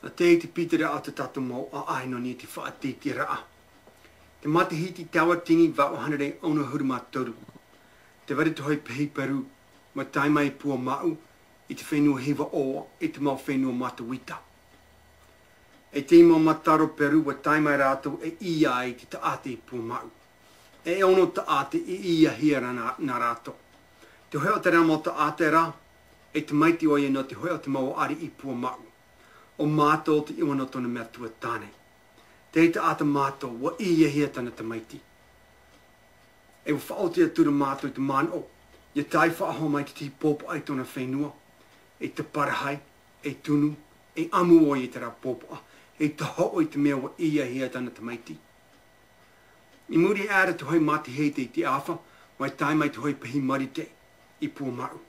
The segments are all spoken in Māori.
A te te pitera a te tatu mau a ai no ni te whaatiti raa. Te mate hiti tawa tingi wa o hanare ono huru mātoru. Te wari te hoi pehi peru, ma taimai Puamau, i te whenua hewa oa, i te mau whenua matawita. E te mau mataro peru wa taimai rātou e ia ai te taate Puamau. E ono taate i ia hiera na rātou. Te hoi o te rā mau taate rā, e te maiti oia no te hoi o te mau ari i Puamau. O mātou te iwana tona mea tua tāne. Te te ata mātou wa ia hia tana te maiti. E wa whaotia tura mātou i te mano, ia tai whaaho mai te popo ai tona whenua, e te parahai, e tunu, e amu oi i te rā popo, e te ho i te mea wa ia hia tana te maiti. I muri āra te hoi mati hei te i te awha, wai tai mai te hoi pehi marite i Puamau.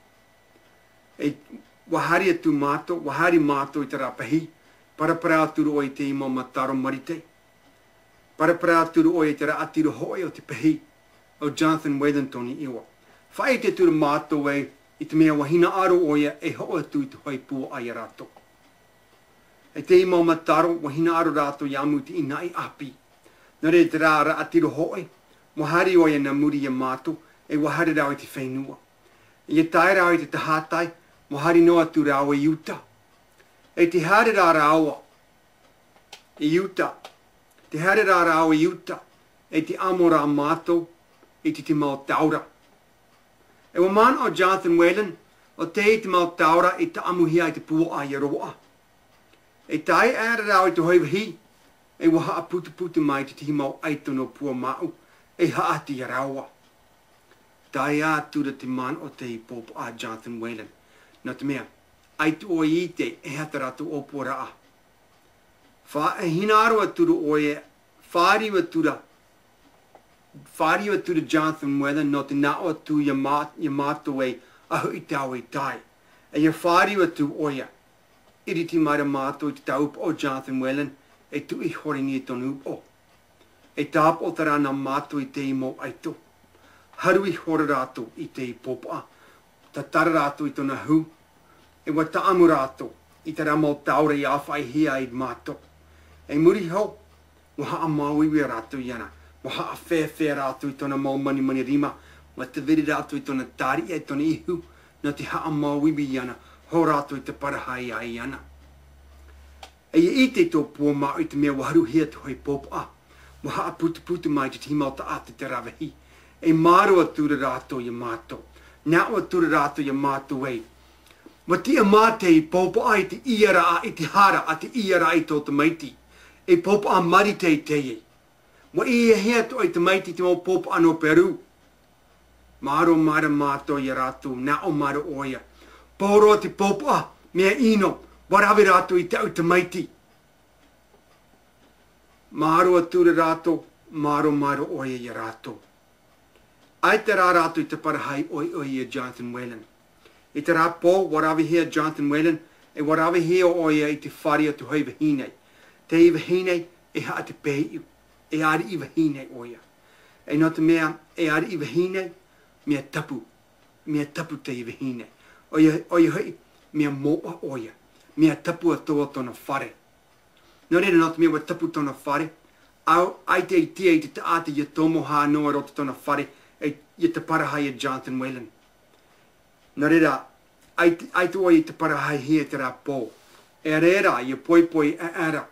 E wahari atu mātou, wahari mātou i te rā pehi, parapara aturu oi te ima mataro marite, parapara aturu oi te rā atiru hoi o te pehi, o Jonathan Wellington i iwa. Whae te turu mātou e, i te mea wahina aro oia e ho atu i te hoi pua ai rātou. E te ima mataro, wahina aro rātou i amu te ina i api. Nare te rā rā atiru hoi, wahari oia na muri i mātou, e wahari rau i te whenua. E tai rau i te tahatai, wahari noa tu rau i Utah. E te hare rā raua i Utah. Te hare rā rau i Utah. E te amora mātou, e te mau taura. E wa man o Jonathan Whalen, o te mau taura e te amuhia i te pua ai roa. E tai āra rau i te hoiwahi, e waha a putu mai te mau aitono Puamau, e haati i raua. Tai a tura te man o te popo a Jonathan Whalen. Nā te mea, aitu o i te e hata ratu o poraa. Wha e hina aro aturu o e, whaari wa tura Jonathan Whalen no te nao atu i mātou e ahu i tau e tai. E ia whaari wa tu o ia, iri ti maira mātou i te taupa o Jonathan Whalen e tu i horingi e tonu upo. E tāpa o tara nā mātou i te i mo aito. Haru i hora rātou i te i popa. Ta tara rātou i tona hu. E wa ta amu rātou i te rā mau taura i awhai hia i mātou. E muri hau, waha a mauiwi rātou i ana. Waha a whē rātou i tona mau mani rima. Wa te veri rātou i tona tāri e tona ihu. Na te ha a mauiwi i ana. Ho rātou i te parahai ai ana. E i te tō Puamau i te mea waharu hia te hoi popa. Waha a putu mai te timau ta ate te rawahi. E māro atura rātou i mātou. Nau atura rātou i mātou ei. Wa tia māte i popa ai te iara a i te hara a te iara ai tō te maiti. E popa a marite i te ei. Wa ia hea to ai te maiti te mau popa ano Peru. Māro mara mātou i rātou, nau māro oia. Pōro te popa, mea ino, warawe rātou i te au te maiti. Māro atura rātou, māro oia i rātou. Ai te rā rātou i te parahai oi i Jonathan Whalen. I te rā pō, warawe hea Jonathan Whalen, e warawe hea oia i te whare o te hoi wahinei. Te i wahinei, e haa te pehi, e ari i wahinei oia. E no te mea, e ari i wahinei, mea tapu te i wahinei. Oia hoi, mea moa oia, mea tapu a toa tona whare. No reira no te mea wa tapu tona whare, ai te i tia i te taate i tomo haa noa rota tona whare, i te parahai a Jonathan Whalen. Nā reira, ai tu oi i te parahai hea te rā pō. E reira, i a poi a ara.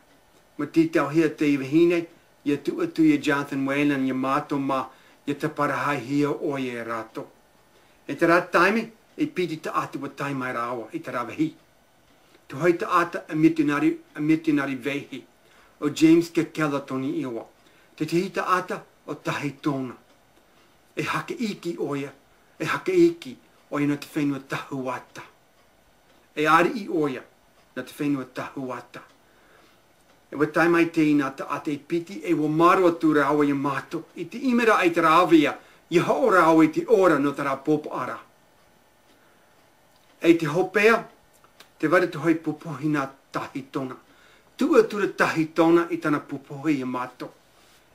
Ma titau hea te i wahine, i a tu atu i a Jonathan Whalen, i a mātou ma, i te parahai hea oi e rātou. E te rā taime, e piti ta atu wa taimai rāua, i te rā wahi. Tu hoi ta ata a mitinari vehi, o James Kekela toni iwa. Te te hita ata o tahi tōna. E hake iki oia, e hake iki oia na te whenua tahuata. E ari i oia na te whenua tahuata. E wa taimai te ina ta ate i piti e wa maro atu rawa i mātou. I te imera ai te rāwea, i hao rawa i te ora no te rā popo ara. E te hopea, te ware te hoi pupohi nā tahi tona. Tua tura tahi tona i tana pupohi i mātou.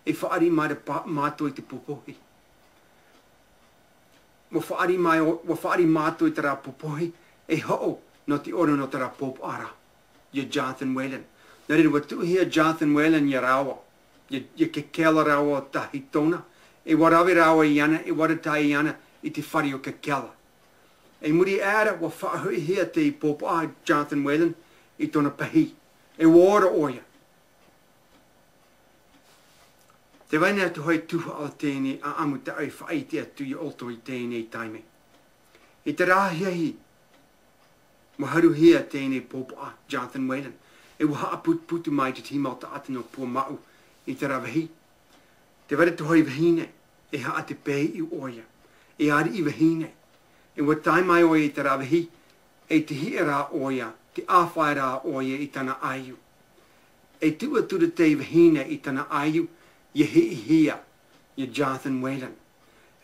E whaari mai mātou i te pupohi. Wa whaari mātou i te rā pupohi, e ho'o no te ora no te rā popo ara. I Jonathan Whalen. Nā reira watu hea Jonathan Whalen ya rawa. Ya ke kela rawa o tahi tona. E warawe rawa I ana, e waratai ana I te whare o ke kela. E muri era wa whaahui hea te popa Jonathan Whalen I tona pahi. E wara oia. Te waina atu hoi tuha al tēnei a amu te au whaite atu I olto I tēnei taime. I te rahiahi, maharu hea tēnei popa Jonathan Whalen. E waha putu mai te tīmauta atu no Puamau I te rawahi. Te wara tu hoi wahine, e haa te pēi I oia. E ari I wahine. E wa tai mai oia I te rawahi, e te hi rā oia, te āwhai rā oia I tana aiu. E tua tura te wahine I tana aiu, ye hea, ye Jonathan Whalen.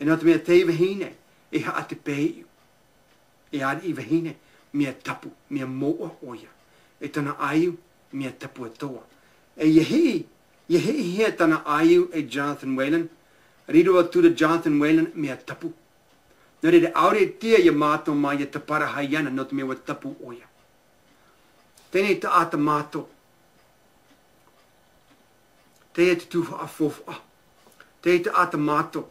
E nā te mea te wahine, e haa te pēi. E ari I wahine, mea tapu, mea moa oia. E tana aiu, mea tapu atoa. E ye hea tana aiu e Jonathan Whalen. Riro atura Jonathan Whalen, mea tapu. Nā reira aure tia ia mātou mai ia tapara haiana, no te mea wa tapu oia. Tēnei ta ata mātou. Te te tuha a fofa. Te te ata mātou.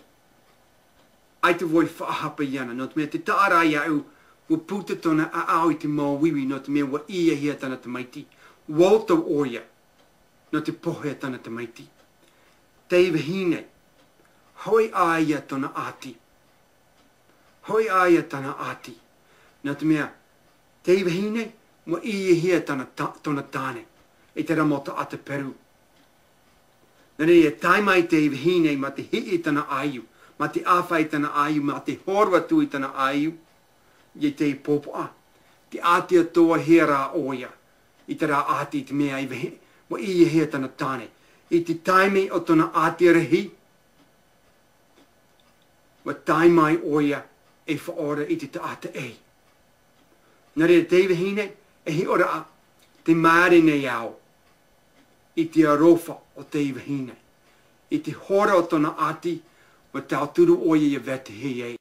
Ai te voi whaahapa iana, no te mea te taara ia au, wa puta tona a au I te mauiwi, no te mea wa ia hea tana te maiti. Walter oia, no te pohea tana te maiti. Te iwahine, hoi aia tona ati. Hoi aia tana ati. No te mea, te iwahine, wa ia hea tona tāne. E te ramota ata Peru. Nā reira tai mai te iwahine, ma te hii tana aiu, ma te āwhai tana aiu, ma te horwa tui tana aiu, I te popoa. Te āti atoa hea rā oia. I te rā āti te mea iwahine, wa ia hea tana tāne. I te taime o tona āti rahi, wa tai mai oia e whaora I te taata ei. Nā reira te iwahine, e hi ora a te maare nei au. I te arofa o te iwahine. I te hora o tona āti, wa tau turu oia I vete hei ei.